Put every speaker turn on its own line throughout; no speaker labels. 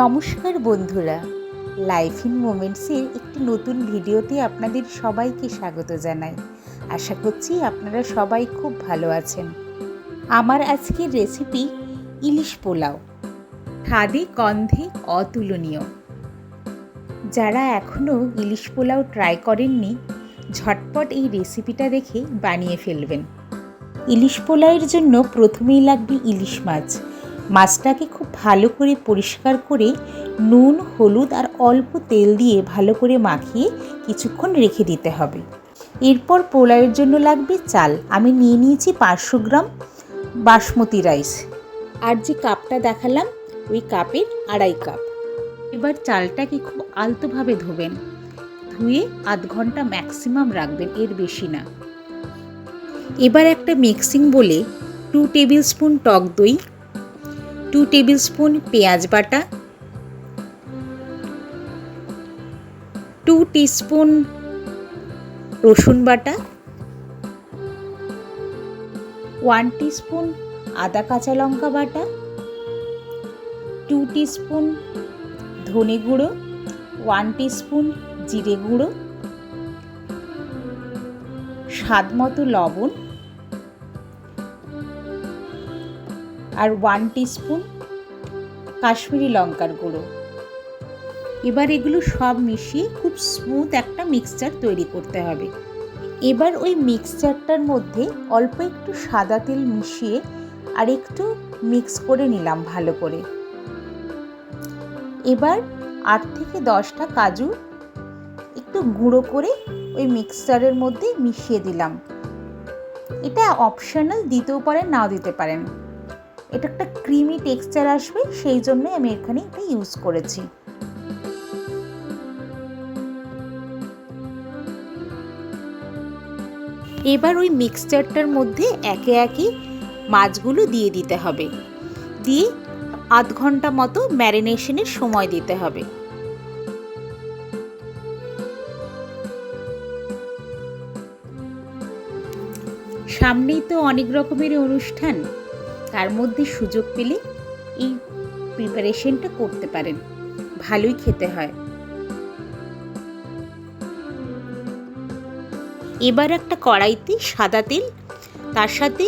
নমস্কার বন্ধুরা, life in মোমেন্টসের একটি নতুন ভিডিওতে আপনাদের সবাইকে স্বাগত জানাই। আশা করছি আপনারা সবাই খুব ভালো আছেন। আমার আজকের রেসিপি ইলিশ পোলাও, স্বাদে গন্ধে অতুলনীয়। যারা এখনও ইলিশ পোলাও ট্রাই করেননি, ঝটপট এই রেসিপিটা দেখে বানিয়ে ফেলবেন। ইলিশ পোলাওয়ের জন্য প্রথমেই লাগবে ইলিশ মাছ। মাছটাকে খুব ভালো করে পরিষ্কার করে নুন, হলুদ আর অল্প তেল দিয়ে ভালো করে মাখিয়ে কিছুক্ষণ রেখে দিতে হবে। এরপর পোলাওয়ের জন্য লাগবে চাল। আমি নিয়ে নিয়েছি 500 গ্রাম বাসমতি রাইস, আর যে কাপটা দেখালাম ওই কাপের 2.5 কাপ। এবার চালটাকে খুব আলতোভাবে ধোবেন, ধুয়ে আধ ঘন্টা ম্যাক্সিমাম রাখবেন, এর বেশি না। এবার একটা মিক্সিং বলে 2 টেবিল স্পুন টক দই, 2 টেবিল স্পুন পেঁয়াজ বাটা, 2 টিস্পুন রসুন বাটা, 1 টিস্পুন আদা কাঁচা লঙ্কা বাটা, 2 টিস্পুন ধনে গুঁড়ো, 1 টিস্পুন জিরে গুঁড়ো, স্বাদ মতো লবণ আর 1 টিস্পুন কাশ্মীরি লঙ্কার গুঁড়ো। এবার এগুলো সব মিশিয়ে খুব স্মুথ একটা মিক্সচার তৈরি করতে হবে। এবার ওই মিক্সচারটার মধ্যে অল্প একটু সাদা তেল মিশিয়ে আর একটু মিক্স করে নিলাম ভালো করে। এবার 8 থেকে 10টা কাজু একটু গুঁড়ো করে ওই মিক্সচারের মধ্যে মিশিয়ে দিলাম। এটা অপশনাল, দিতেও পারেন নাও দিতে পারেন। এটা একটা ক্রিমি টেক্সচার আসবে, সেই জন্য আমি এখানে এটা ইউজ করেছি। এবার ওই মিক্সচারটার মধ্যে একে একে মাছগুলো দিয়ে দিতে হবে, দিয়ে আধ ঘন্টা মতো ম্যারিনেশনের সময় দিতে হবে। সামনেই তো অনেক রকমের অনুষ্ঠান, তার মধ্যে সুযোগ পেলে এই প্রিপারেশনটা করতে পারেন, ভালোই খেতে হয়। এবার একটা কড়াইতে সাদা তেল, তার সাথে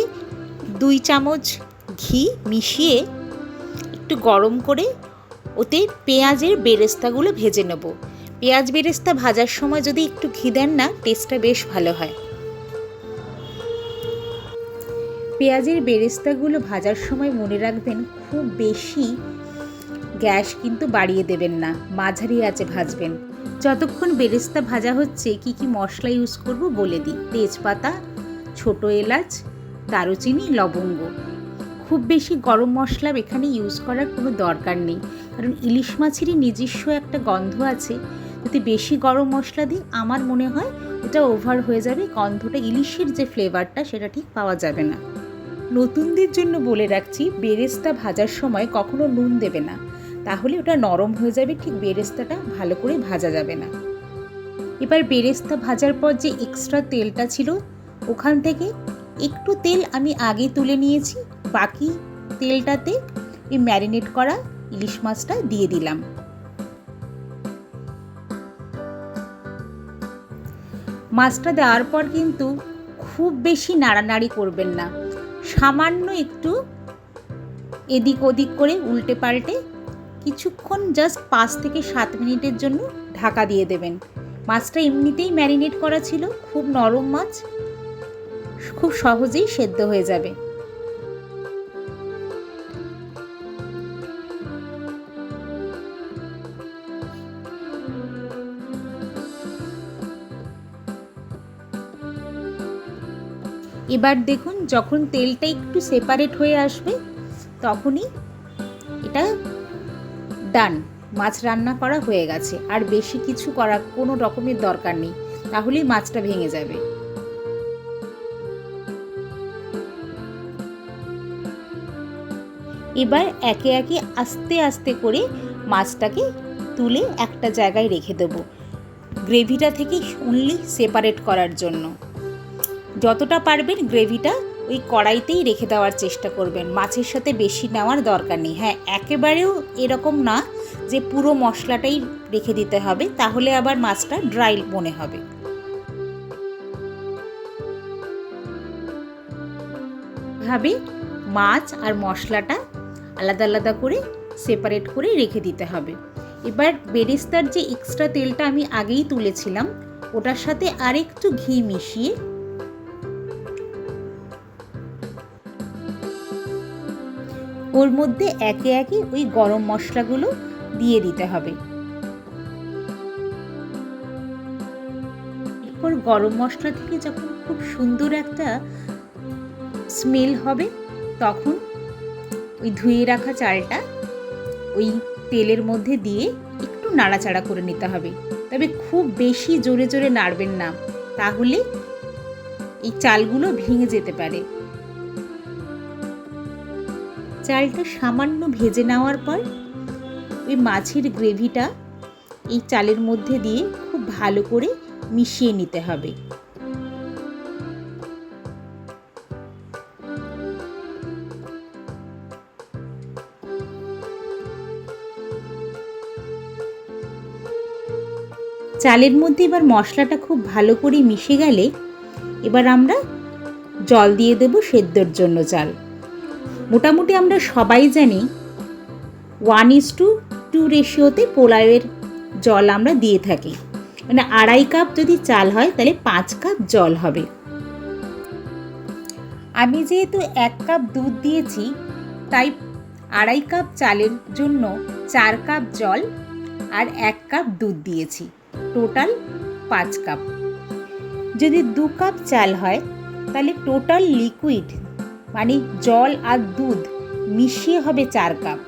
2 চামচ ঘি মিশিয়ে একটু গরম করে ওতে পেঁয়াজের বেরেস্তাগুলো ভেজে নেব। পেঁয়াজ বেরেস্তা ভাজার সময় যদি একটু ঘি দেন না, টেস্টটা বেশ ভালো হয়। পেঁয়াজের বেরেস্তাগুলো ভাজার সময় মনে রাখবেন, খুব বেশি গ্যাস কিন্তু বাড়িয়ে দেবেন না, মাঝারি আঁচে ভাজবেন। যতক্ষণ বেরেস্তা ভাজা হচ্ছে কি কি মশলা ইউজ করব বলে দিই। তেজপাতা, ছোট এলাচ, দারুচিনি, লবঙ্গ। খুব বেশি গরম মশলা এখানে ইউজ করার কোনো দরকার নেই, কারণ ইলিশ মাছেরই নিজস্ব একটা গন্ধ আছে। যদি বেশি গরম মশলা দিই, আমার মনে হয় ওটা ওভার হয়ে যাবে, গন্ধটা, ইলিশের যে ফ্লেভারটা সেটা ঠিক পাওয়া যাবে না। নতুনদের জন্য বলে রাখছি, বেরেস্তা ভাজার সময় কখনো নুন দেবে না, তাহলে ওটা নরম হয়ে যাবে, ঠিক বেরেস্তাটা ভালো করে ভাজা যাবে না। এবার বেরেস্তা ভাজার পর যে এক্সট্রা তেলটা ছিল, ওখান থেকে একটু তেল আমি আগে তুলে নিয়েছি, বাকি তেলটাতে এই ম্যারিনেট করা ইলিশ মাছটা দিয়ে দিলাম। মাছটা দেওয়ার পর কিন্তু খুব বেশি নাড়ানাড়ি করবেন না, সামান্য একটু এদিক ওদিক করে উল্টে পাল্টে কিছুক্ষণ জাস্ট 5 থেকে 7 মিনিটের জন্য ঢাকা দিয়ে দেবেন। মাছটা এমনিতেই ম্যারিনেট করা ছিল, খুব নরম মাছ, খুব সহজেই সেদ্ধ হয়ে যাবে। এবার দেখুন, যখন তেলটা একটু সেপারেট হয়ে আসবে, তখনই এটা ডান, মাছ রান্না করা হয়ে গেছে। আর বেশি কিছু করার কোনো রকমের দরকার নেই, তাহলেই মাছটা ভেঙে যাবে। এবার একে একে আস্তে আস্তে করে মাছটাকে তুলে একটা জায়গায় রেখে দেবো, গ্রেভিটা থেকে অনলি সেপারেট করার জন্য। যতটা পারবেন গ্রেভিটা ওই কড়াইতেই রেখে দেওয়ার চেষ্টা করবেন, মাছের সাথে বেশি নেওয়ার দরকার নেই। হ্যাঁ, একেবারেও এরকম না যে পুরো মশলাটাই রেখে দিতে হবে, তাহলে আবার মাছটা ড্রাই মনে হবে। ভাবে মাছ আর মশলাটা আলাদা আলাদা করে সেপারেট করে রেখে দিতে হবে। এবার বেরেস্তার যে এক্সট্রা তেলটা আমি আগেই তুলেছিলাম, ওটার সাথে আরেকটু ঘি মিশিয়ে ওর মধ্যে একে একে ওই গরম মশলাগুলো দিয়ে দিতে হবে। এরপর গরম মশলা থেকে যখন খুব সুন্দর একটা স্মেল হবে, তখন ওই ধুয়ে রাখা চালটা ওই তেলের মধ্যে দিয়ে একটু নাড়াচাড়া করে নিতে হবে। তবে খুব বেশি জোরে জোরে নাড়বেন না, তাহলে এই চালগুলো ভেঙে যেতে পারে। চালটা সামান্য ভেজে নেওয়ার পর ওই মাছের গ্রেভিটা এই চালের মধ্যে দিয়ে খুব ভালো করে মিশিয়ে নিতে হবে। চালের মধ্যে এবার মশলাটা খুব ভালো করে মিশে গেলে এবার আমরা জল দিয়ে দেব সেদ্ধর জন্য চাল। মোটামুটি আমরা সবাই জানি 1:2 রেশিওতে পোলাওয়ের জল আমরা দিয়ে থাকি, মানে 2.5 কাপ যদি চাল হয় তাহলে 5 কাপ জল হবে। আমি যেহেতু 1 কাপ দুধ দিয়েছি, তাই 2.5 কাপ চালের জন্য 4 কাপ জল আর 1 কাপ দুধ দিয়েছি, টোটাল 5 কাপ। যদি 2 কাপ চাল হয় তাহলে টোটাল লিকুইড মানে জল আর দুধ মিশিয়ে হবে 4 কাপ।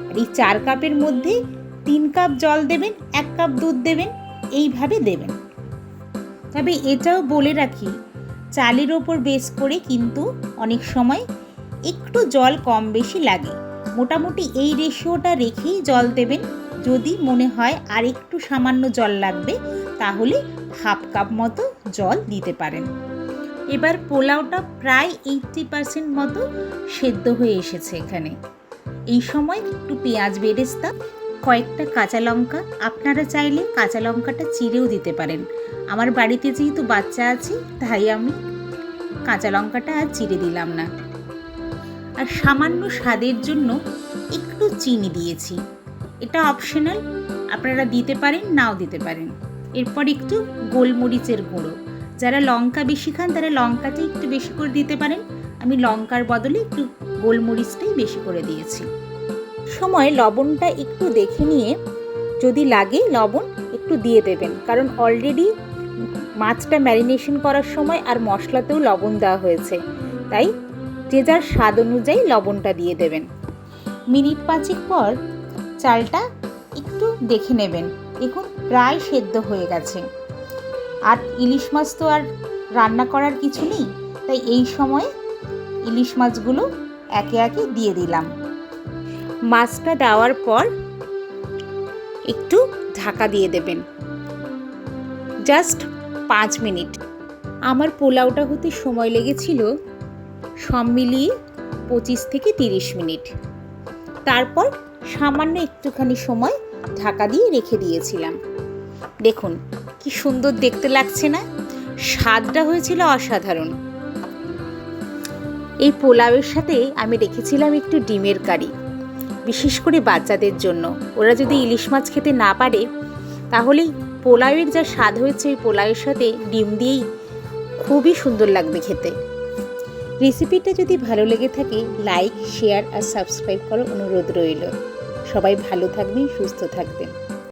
আর এই 4 কাপের মধ্যে 3 কাপ জল দেবেন, 1 কাপ দুধ দেবেন, এইভাবে দেবেন। তবে এটাও বলে রাখি, চালের ওপর বেস করে কিন্তু অনেক সময় একটু জল কম বেশি লাগে। মোটামুটি এই রেশিওটা রেখেই জল দেবেন। যদি মনে হয় আর একটু সামান্য জল লাগবে, তাহলে 1/2 কাপ মতো জল দিতে পারেন। এবার পোলাওটা প্রায় 80% মতো সেদ্ধ হয়ে এসেছে এখানে। এই সময় একটু পেঁয়াজ বেরেস্তা, কয়েকটা কাঁচা লঙ্কা, আপনারা চাইলে কাঁচা লঙ্কাটা চিড়েও দিতে পারেন। আমার বাড়িতে যেহেতু বাচ্চা আছে, তাই আমি কাঁচা লঙ্কাটা আর চিড়ে দিলাম না। আর সামান্য স্বাদের জন্য একটু চিনি দিয়েছি, এটা অপশনাল, আপনারা দিতে পারেন নাও দিতে পারেন। এরপর একটু গোলমরিচের গুঁড়ো, যারা লঙ্কা বেশি খান তারা লঙ্কাটা একটু বেশি করে দিতে পারেন। আমি লঙ্কার বদলে একটু গোলমরিচটাই বেশি করে দিয়েছি। সময় লবণটা একটু দেখে নিয়ে যদি লাগে লবণ একটু দিয়ে দেবেন, কারণ অলরেডি মাছটা ম্যারিনেশন করার সময় আর মশলাতেও লবণ দেওয়া হয়েছে, তাই যে যার স্বাদ অনুযায়ী লবণটা দিয়ে দেবেন। মিনিট 5 পর চালটা একটু দেখে নেবেন, দেখুন প্রায় সেদ্ধ হয়ে গেছে। আর ইলিশ মাছ তো আর রান্না করার কিছু নেই, তাই এই সময় ইলিশ মাছগুলো একে একে দিয়ে দিলাম। মাছটা দেওয়ার পর একটু ঢাকা দিয়ে দেবেন, জাস্ট 5 মিনিট। আমার পোলাওটা হতে সময় লেগেছিল সব মিলিয়ে 25 থেকে 30 মিনিট। তারপর সামান্য একটুখানি সময় ঢাকা দিয়ে রেখে দিয়েছিলাম। দেখুন কি সুন্দর দেখতে লাগছে না? স্বাদটা হয়েছিল অসাধারণ। এই পোলাওয়ের সাথে আমি রেখেছিলাম একটু ডিমের কারি, বিশেষ করে বাচ্চাদের জন্য। ওরা যদি ইলিশ মাছ খেতে না পারে, তাহলেই পোলাওয়ের যা স্বাদ হয়েছে ওই পোলাওয়ের সাথে ডিম দিয়েই খুবই সুন্দর লাগবে খেতে। রেসিপিটা যদি ভালো লেগে থাকে, লাইক, শেয়ার আর সাবস্ক্রাইব করার অনুরোধ রইল। সবাই ভালো থাকবেন, সুস্থ থাকবেন।